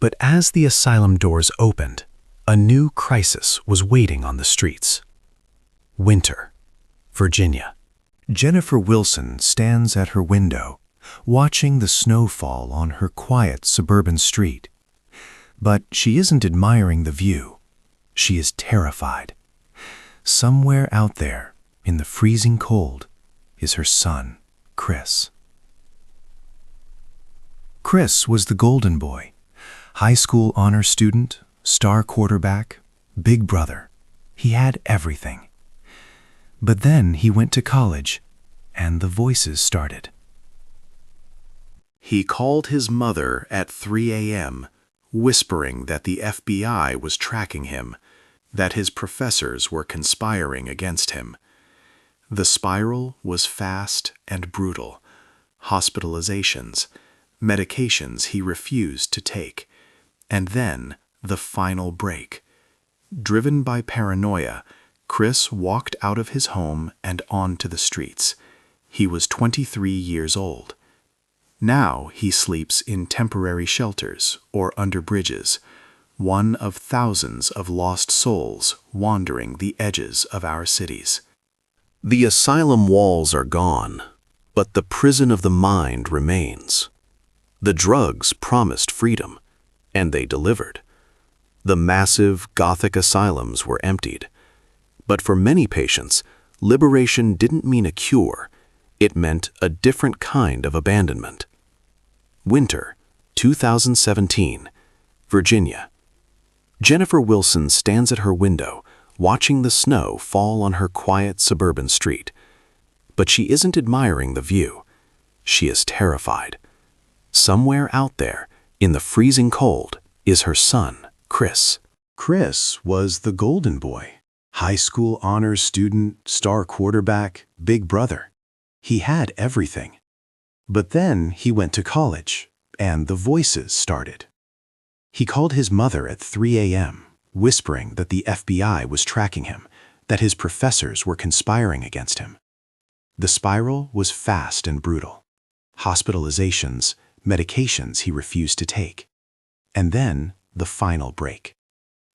Speaker 4: But as the asylum doors opened, a new crisis was waiting on the streets. Winter, Virginia.
Speaker 3: Jennifer Wilson stands at her window, watching the snow fall on her quiet suburban street. But she isn't admiring the view. She is terrified. Somewhere out there, in the freezing cold, is her son, Chris. Chris was the golden boy, high school honor student, star quarterback, big brother. He had everything. But then he went to college, and the voices started.
Speaker 1: He called his mother at 3 a.m., whispering that the FBI was tracking him, that his professors were conspiring against him. The spiral was fast and brutal. Hospitalizations, medications he refused to take, and then the final break. Driven by paranoia, Chris walked out of his home and onto the streets. He was 23 years old. Now he sleeps in temporary shelters or under bridges, one of thousands of lost souls wandering the edges of our cities.
Speaker 2: The asylum walls are gone, but the prison of the mind remains. The drugs promised freedom, and they delivered. The massive Gothic asylums were emptied. But for many patients, liberation didn't mean a cure. It meant a different kind of abandonment. Winter, 2017, Virginia. Jennifer Wilson stands at her window, watching the snow fall on her quiet suburban street. But she isn't admiring the view. She is terrified. Somewhere out there, in the freezing cold, is her son, Chris.
Speaker 1: Chris was the golden boy. High school honors student, star quarterback, big brother. He had everything. But then he went to college, and the voices started. He called his mother at 3 a.m., whispering that the FBI was tracking him, that his professors were conspiring against him. The spiral was fast and brutal. Hospitalizations, medications he refused to take. And then the final break.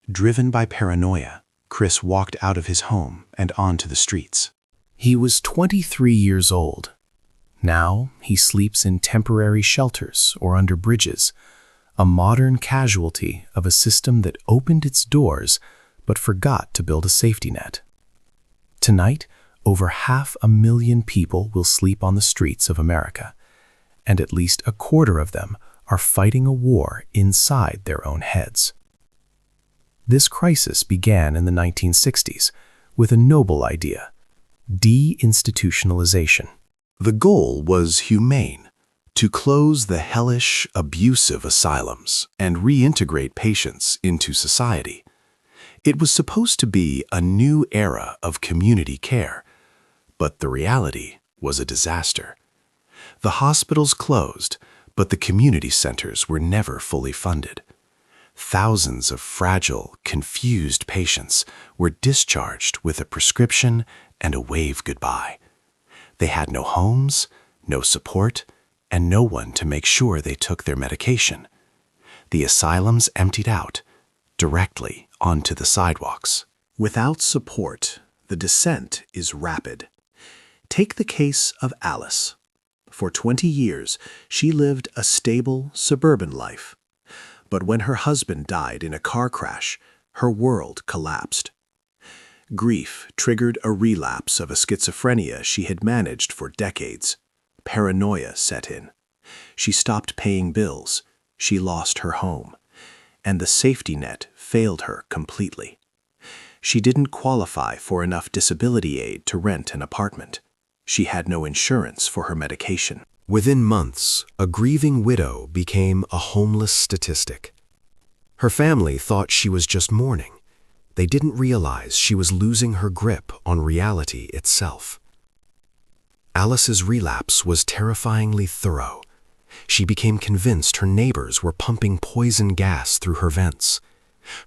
Speaker 1: Driven by paranoia, Chris walked out of his home and onto the streets.
Speaker 5: He was 23 years old. Now he sleeps in temporary shelters or under bridges, a modern casualty of a system that opened its doors but forgot to build a safety net. Tonight, over 500,000 people will sleep on the streets of America, and at least a quarter of them are fighting a war inside their own heads. This crisis began in the 1960s with a noble idea: deinstitutionalization.
Speaker 1: The goal was humane, to close the hellish, abusive asylums and reintegrate patients into society. It was supposed to be a new era of community care, but the reality was a disaster. The hospitals closed, but the community centers were never fully funded. Thousands of fragile, confused patients were discharged with a prescription and a wave goodbye. They had no homes, no support, and no one to make sure they took their medication. The asylums emptied out, directly onto the sidewalks. Without support, the descent is rapid. Take the case of Alice. For 20 years, she lived a stable, suburban life. But when her husband died in a car crash, her world collapsed. Grief triggered a relapse of a schizophrenia she had managed for decades. Paranoia set in. She stopped paying bills. She lost her home. And the safety net failed her completely. She didn't qualify for enough disability aid to rent an apartment. She had no insurance for her medication.
Speaker 2: Within months, a grieving widow became a homeless statistic. Her family thought she was just mourning. They didn't realize she was losing her grip on reality itself. Alice's relapse was terrifyingly thorough. She became convinced her neighbors were pumping poison gas through her vents.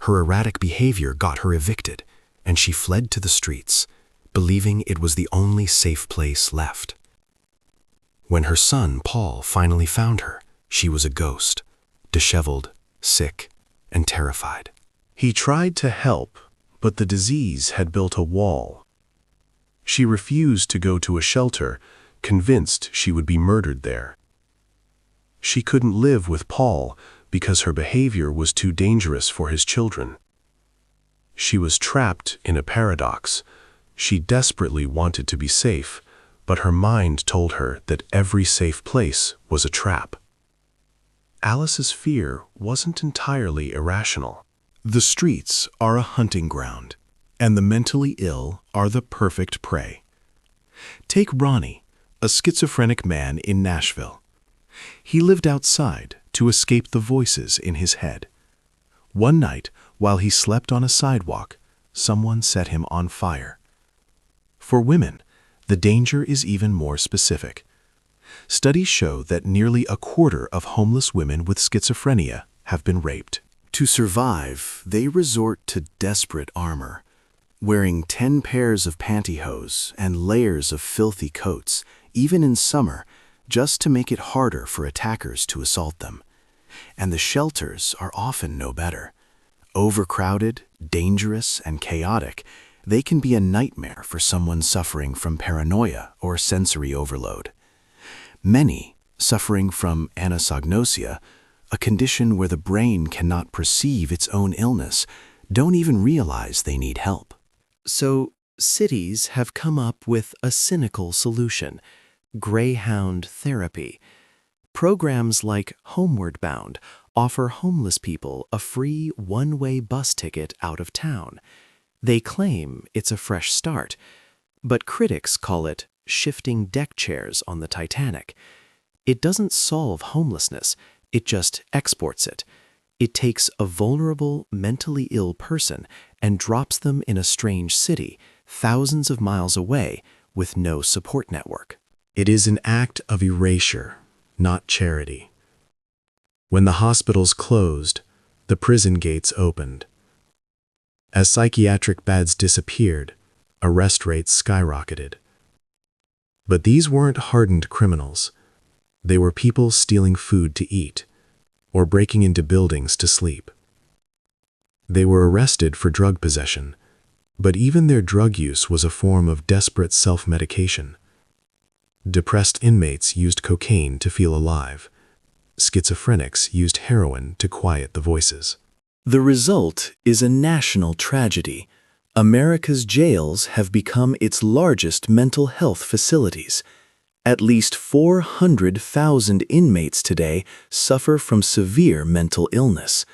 Speaker 2: Her erratic behavior got her evicted, and she fled to the streets, believing it was the only safe place left. When her son, Paul, finally found her, she was a ghost, disheveled, sick, and terrified.
Speaker 1: He tried to help, but the disease had built a wall. She refused to go to a shelter, convinced she would be murdered there. She couldn't live with Paul because her behavior was too dangerous for his children. She was trapped in a paradox. She desperately wanted to be safe, but her mind told her that every safe place was a trap. Alice's fear wasn't entirely irrational. The streets are a hunting ground, and the mentally ill are the perfect prey. Take Ronnie, a schizophrenic man in Nashville. He lived outside to escape the voices in his head. One night, while he slept on a sidewalk, someone set him on fire. For women, the danger is even more specific. Studies show that nearly a quarter of homeless women with schizophrenia have been raped. To survive, they resort to desperate armor, wearing 10 pairs of pantyhose and layers of filthy coats, even in summer, just to make it harder for attackers to assault them. And the shelters are often no better. Overcrowded, dangerous, and chaotic,
Speaker 2: They can be a nightmare for someone suffering from paranoia or sensory overload. Many, suffering from anosognosia, a condition where the brain cannot perceive its own illness, don't even realize they need help. So, cities have come up with a cynical solution: Greyhound therapy. Programs like Homeward Bound offer homeless people a free one-way bus ticket out of town. They claim it's a fresh start, but critics call it shifting deck chairs on the Titanic. It doesn't solve homelessness, it just exports it. It takes a vulnerable, mentally ill person and drops them in a strange city, thousands of miles away, with no support network.
Speaker 1: It is an act of erasure, not charity. When the hospitals closed, the prison gates opened. As psychiatric beds disappeared, arrest rates skyrocketed. But these weren't hardened criminals. They were people stealing food to eat, or breaking into buildings to sleep. They were arrested for drug possession, but even their drug use was a form of desperate self-medication. Depressed inmates used cocaine to feel alive. Schizophrenics used heroin to quiet the voices.
Speaker 2: The result is a national tragedy. America's jails have become its largest mental health facilities. At least 400,000 inmates today suffer from severe mental illness.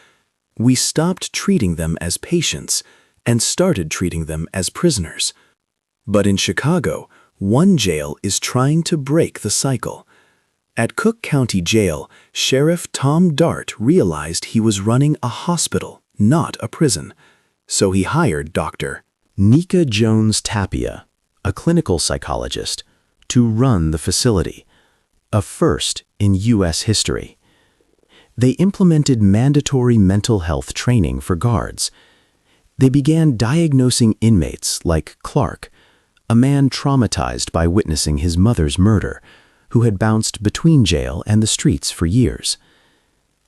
Speaker 2: We stopped treating them as patients and started treating them as prisoners. But in Chicago, one jail is trying to break the cycle. At Cook County Jail, Sheriff Tom Dart realized he was running a hospital, not a prison. So he hired Dr.
Speaker 4: Nika Jones Tapia, a clinical psychologist, to run the facility, a first in U.S. history. They implemented mandatory mental health training for guards. They began diagnosing inmates like Clark, a man traumatized by witnessing his mother's murder, who had bounced between jail and the streets for years.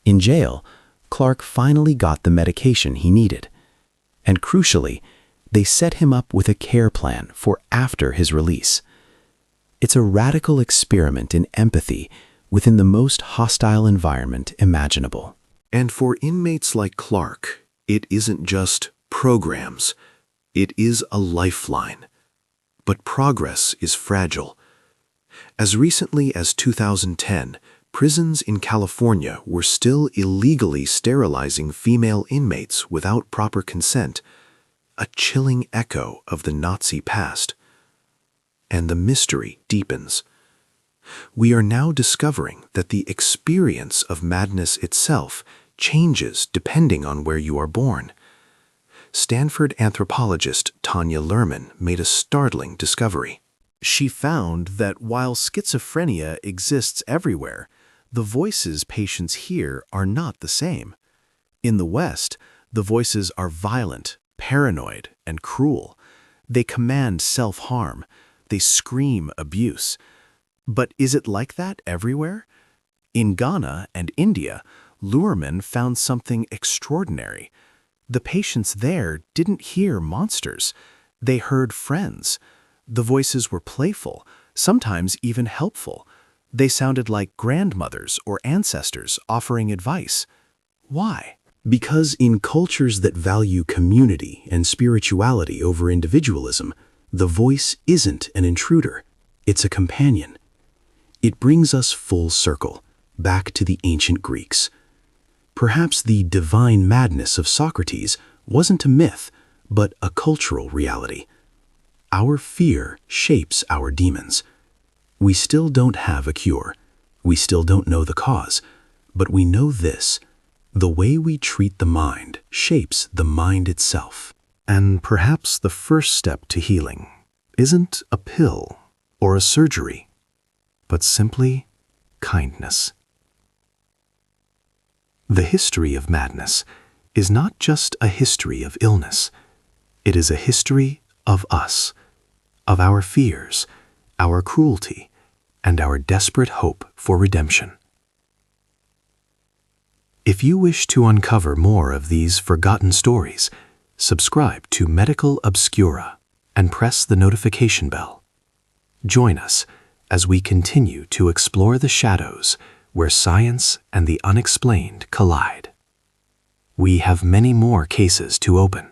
Speaker 4: In jail, Clark finally got the medication he needed. And crucially, they set him up with a care plan for after his release. It's a radical experiment in empathy within the most hostile environment imaginable.
Speaker 1: And for inmates like Clark, it isn't just programs. It is a lifeline. But progress is fragile. As recently as 2010, prisons in California were still illegally sterilizing female inmates without proper consent, a chilling echo of the Nazi past. And the mystery deepens. We are now discovering that the experience of madness itself changes depending on where you are born. Stanford anthropologist Tanya Luhrmann made a startling discovery.
Speaker 2: She found that while schizophrenia exists everywhere, the voices patients hear are not the same. In the West, the voices are violent, paranoid, and cruel. They command self-harm. They scream abuse. But is it like that everywhere? In Ghana and India, Luhrmann found something extraordinary. The patients there didn't hear monsters. They heard friends. The voices were playful, sometimes even helpful. They sounded like grandmothers or ancestors offering advice. Why?
Speaker 4: Because in cultures that value community and spirituality over individualism, the voice isn't an intruder, it's a companion. It brings us full circle, back to the ancient Greeks. Perhaps the divine madness of Socrates wasn't a myth, but a cultural reality. Our fear shapes our demons. We still don't have a cure. We still don't know the cause. But we know this: the way we treat the mind shapes the mind itself. And perhaps the first step to healing isn't a pill or a surgery, but simply kindness. The history of madness is not just a history of illness. It is a history of us, of our fears, our cruelty, and our desperate hope for redemption. If you wish to uncover more of these forgotten stories,
Speaker 1: subscribe to Medical Obscura and press the notification bell. Join us as we continue to explore the shadows where science and the unexplained collide. We have many more cases to open.